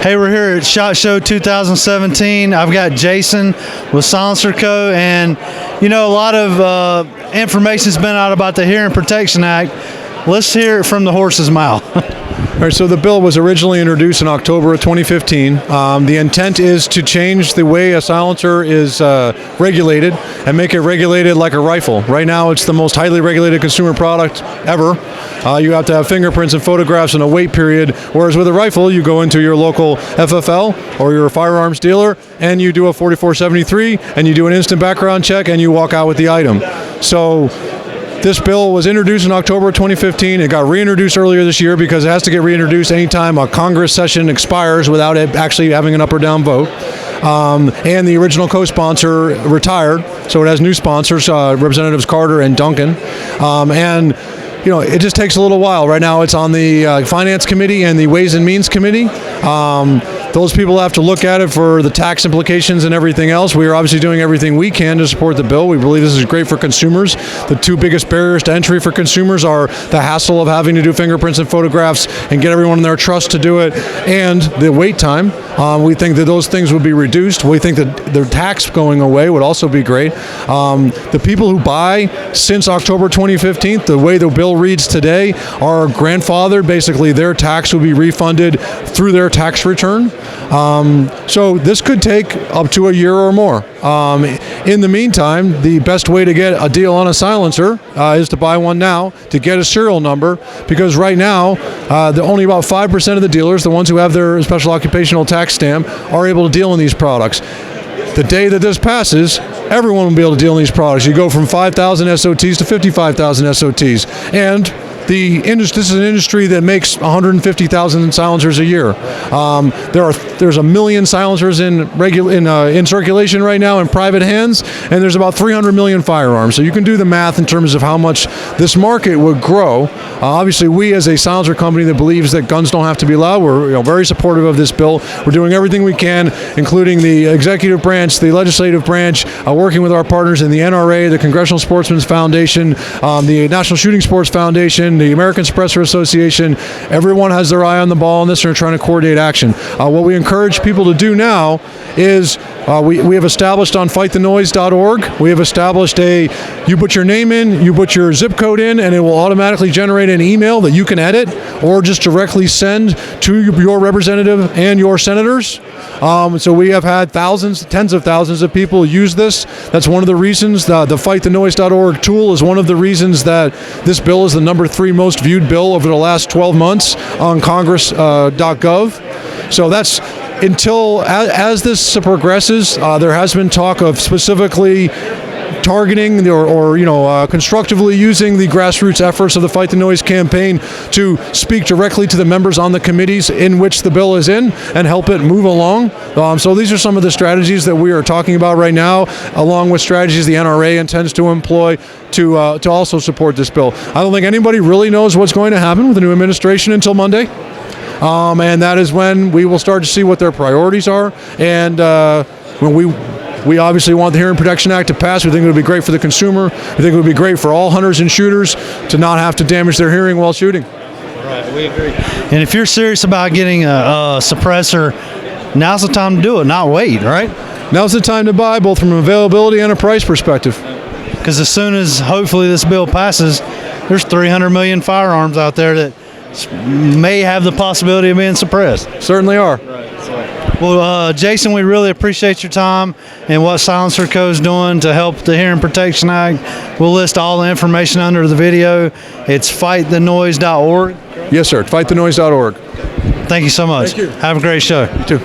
Hey, we're here at SHOT Show 2017. I've got Jason with Silencer Co. And, you know, a lot of information's been out about the Hearing Protection Act. Let's hear it from the horse's mouth. All right, so the bill was originally introduced in October of 2015. The intent is to change the way a silencer is regulated and make it regulated like a rifle. Right now, it's the most highly regulated consumer product ever. You have to have fingerprints and photographs and a wait period, whereas with a rifle, you go into your local FFL or your firearms dealer and you do a 4473 and you do an instant background check and you walk out with the item. So this bill was introduced in October 2015. It got reintroduced earlier this year because it has to get reintroduced anytime a Congress session expires without it actually having an up or down vote. And the original co-sponsor retired, so it has new sponsors, Representatives Carter and Duncan. And you know, it just takes a little while. Right now it's on the Finance Committee and the Ways and Means Committee. Those people have to look at it for the tax implications and everything else. We are obviously doing everything we can to support the bill. We believe this is great for consumers. The two biggest barriers to entry for consumers are the hassle of having to do fingerprints and photographs and get everyone in their trust to do it, and the wait time. We think that those things would be reduced. We think that the tax going away would also be great. The people who buy since October 2015, the way the bill reads today, are grandfathered. Basically, their tax will be refunded through their tax return. So this could take up to a year or more. In the meantime, the best way to get a deal on a silencer is to buy one now, to get a serial number, because right now, only about 5% of the dealers, the ones who have their special occupational tax stamp, are able to deal in these products. The day that this passes, everyone will be able to deal in these products. You go from 5,000 SOTs to 55,000 SOTs. And this is an industry that makes 150,000 silencers a year. There's 1 million silencers in circulation right now in private hands, and there's about 300 million firearms. So you can do the math in terms of how much this market would grow. Obviously, we as a silencer company that believes that guns don't have to be loud, we're very supportive of this bill. We're doing everything we can, including the executive branch, the legislative branch, working with our partners in the NRA, the Congressional Sportsmen's Foundation, the National Shooting Sports Foundation, the American Suppressor Association. Everyone has their eye on the ball on this and are trying to coordinate action. What we encourage people to do now is we have established on fightthenoise.org, we have established you put your name in, you put your zip code in, and it will automatically generate an email that you can edit or just directly send to your representative and your senators. So we have had tens of thousands of people use this. That's one of the reasons. The fightthenoise.org tool is one of the reasons that this bill is the number 3 most viewed bill over the last 12 months on Congress.gov. So that's as this progresses, there has been talk of specifically targeting or constructively using the grassroots efforts of the Fight the Noise campaign to speak directly to the members on the committees in which the bill is in and help it move along. So these are some of the strategies that we are talking about right now, along with strategies the NRA intends to employ to also support this bill. I don't think anybody really knows what's going to happen with the new administration until Monday. And that is when we will start to see what their priorities are. And when we obviously want the Hearing Protection Act to pass. We think it would be great for the consumer. We think it would be great for all hunters and shooters to not have to damage their hearing while shooting. Right, we agree. And if you're serious about getting a suppressor, now's the time to do it, not wait, right? Now's the time to buy, both from an availability and a price perspective. Because as soon as hopefully this bill passes, there's 300 million firearms out there that may have the possibility of being suppressed. Certainly are. Well, Jason, we really appreciate your time and what Silencer Co. is doing to help the Hearing Protection Act. We'll list all the information under the video. It's fightthenoise.org. Yes, sir. Fightthenoise.org. Thank you so much. Thank you. Have a great show. You too.